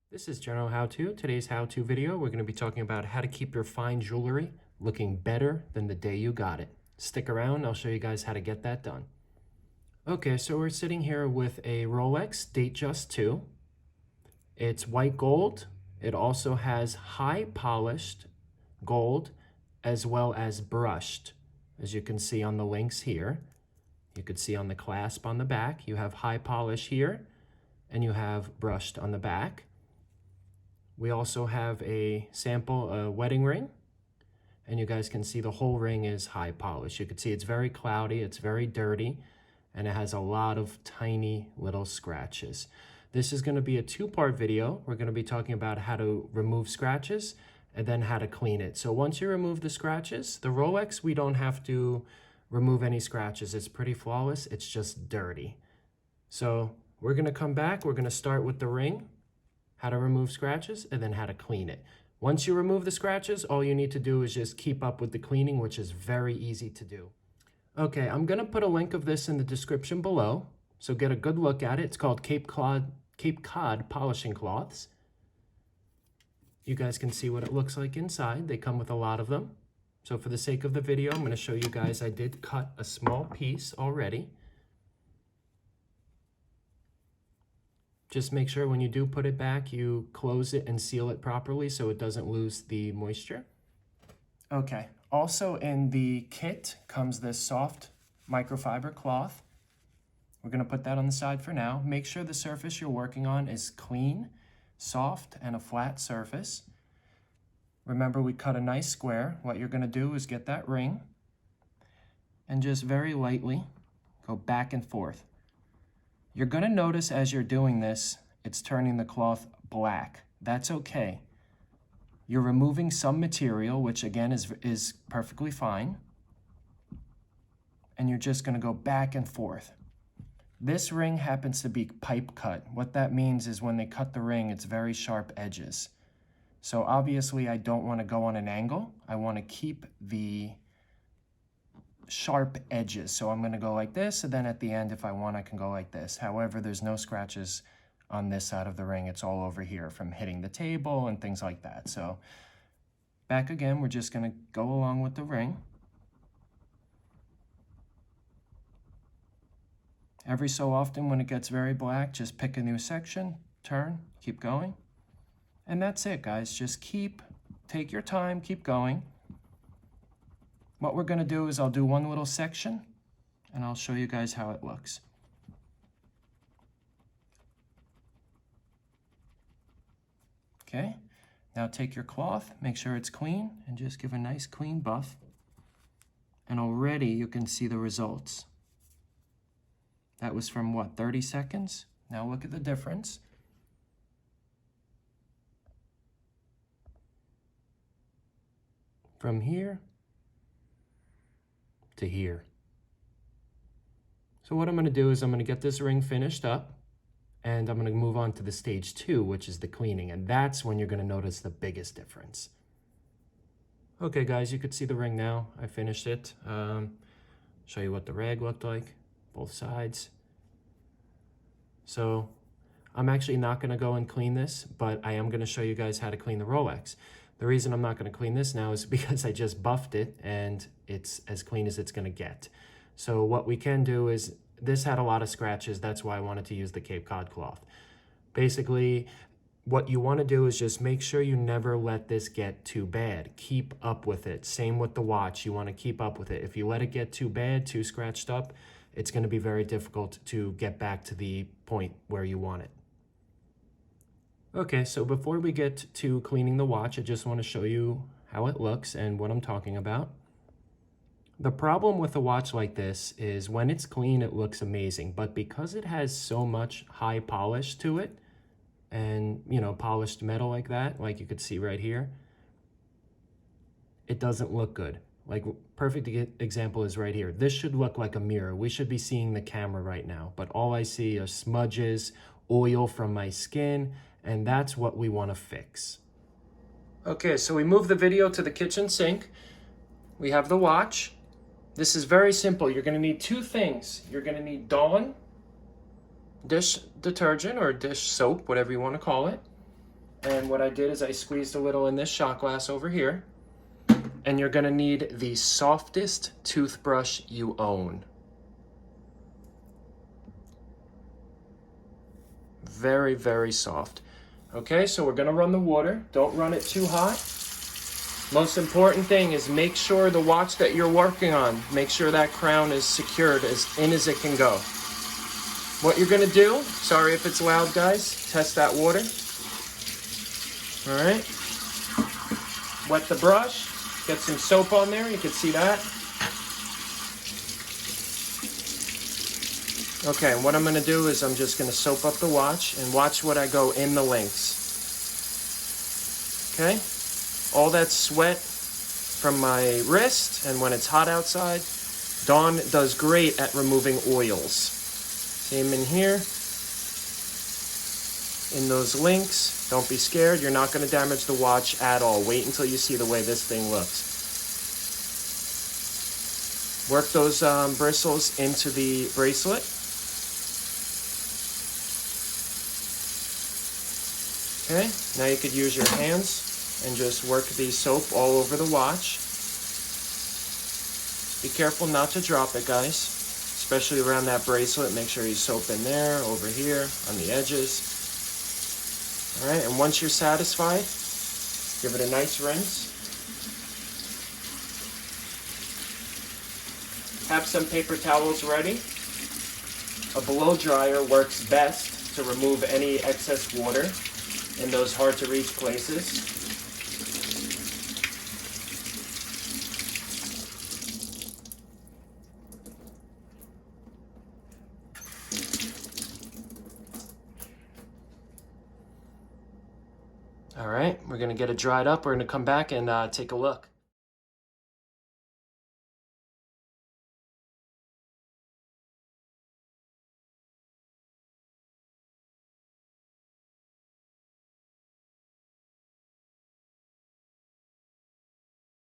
This is General How To. Today's how-to video, we're going to be talking about how to keep your fine jewelry looking better than the day you got it. Stick around, I'll show you guys how to get that done. Okay, so we're sitting here with a Rolex Datejust 2. It's white gold. It also has high polished gold as well as brushed. As you can see on the links here, you could see on the clasp on the back, you have high polish here and you have brushed on the back. We also have a sample wedding ring, and you guys can see the whole ring is high polish. You can see it's very cloudy, it's very dirty, and it has a lot of tiny little scratches. This is going to be a two-part video. We're going to be talking about how to remove scratches and then how to clean it. So once you remove the scratches, the Rolex, we don't have to remove any scratches. It's pretty flawless, it's just dirty. So we're going to come back, we're going to start with the ring, how to remove scratches, and then how to clean it. Once you remove the scratches, all you need to do is just keep up with the cleaning, which is very easy to do. Okay, I'm gonna put a link of this in the description below, so get a good look at it. It's called Cape Cod polishing cloths. You guys can see what it looks like inside. They come with a lot of them. So for the sake of the video, I'm gonna show you guys, I did cut a small piece already. Just make sure when you do put it back, you close it and seal it properly so it doesn't lose the moisture. Okay, also in the kit comes this soft microfiber cloth. We're gonna put that on the side for now. Make sure the surface you're working on is clean, soft, and a flat surface. Remember, we cut a nice square. What you're gonna do is get that ring and just very lightly go back and forth. You're going to notice as you're doing this, it's turning the cloth black. That's okay. You're removing some material, which again is perfectly fine. And you're just going to go back and forth. This ring happens to be pipe cut. What that means is when they cut the ring, it's very sharp edges. So obviously I don't want to go on an angle. I want to keep the sharp edges. So I'm going to go like this, and then at the end, if I want, I can go like this. However, there's no scratches on this side of the ring. It's all over here from hitting the table and things like that. So back again, we're just going to go along with the ring. Every so often when it gets very black, just pick a new section, turn, keep going. And that's it, guys. Just take your time, keep going. What we're going to do is I'll do one little section and I'll show you guys how it looks. Okay, now take your cloth, make sure it's clean, and just give a nice clean buff. And already you can see the results. That was from what, 30 seconds? Now look at the difference. From here to here. So what I'm going to do is I'm going to get this ring finished up, and I'm going to move on to the stage 2, which is the cleaning, and that's when you're going to notice the biggest difference. Okay guys, you could see the ring now. I finished it. Show you what the rag looked like, both sides. So I'm actually not going to go and clean this, but I am going to show you guys how to clean the Rolex. The reason I'm not going to clean this now is because I just buffed it and it's as clean as it's going to get. So what we can do is, this had a lot of scratches, that's why I wanted to use the Cape Cod cloth. Basically, what you want to do is just make sure you never let this get too bad. Keep up with it. Same with the watch, you want to keep up with it. If you let it get too bad, too scratched up, it's going to be very difficult to get back to the point where you want it. Okay, so before we get to cleaning the watch, I just want to show you how it looks and what I'm talking about. The problem with a watch like this is when it's clean, it looks amazing, but because it has so much high polish to it, and polished metal like that, like you could see right here, it doesn't look good. Like, perfect example is right here. This should look like a mirror. We should be seeing the camera right now, but all I see are smudges, oil from my skin, and that's what we want to fix. Okay, so we move the video to the kitchen sink. We have the watch. This is very simple. You're going to need two things. You're going to need Dawn dish detergent or dish soap, whatever you want to call it. And what I did is I squeezed a little in this shot glass over here. And you're gonna need the softest toothbrush you own. Very, very soft. Okay, so we're gonna run the water. Don't run it too hot. Most important thing is make sure the watch that you're working on, make sure that crown is secured as in as it can go. What you're gonna do, sorry if it's loud guys, test that water. All right. Wet the brush, get some soap on there, you can see that. Okay, and what I'm gonna do is I'm just gonna soap up the watch and watch what I go in the links. Okay, all that sweat from my wrist, and when it's hot outside, Dawn does great at removing oils. Same in here, in those links. Don't be scared, you're not gonna damage the watch at all. Wait until you see the way this thing looks. Work those bristles into the bracelet. Okay, now you could use your hands and just work the soap all over the watch. Be careful not to drop it, guys, especially around that bracelet. Make sure you soap in there, over here, on the edges. All right, and once you're satisfied, give it a nice rinse. Have some paper towels ready. A blow dryer works best to remove any excess water in those hard to reach places. All right, we're gonna get it dried up. We're gonna come back and take a look.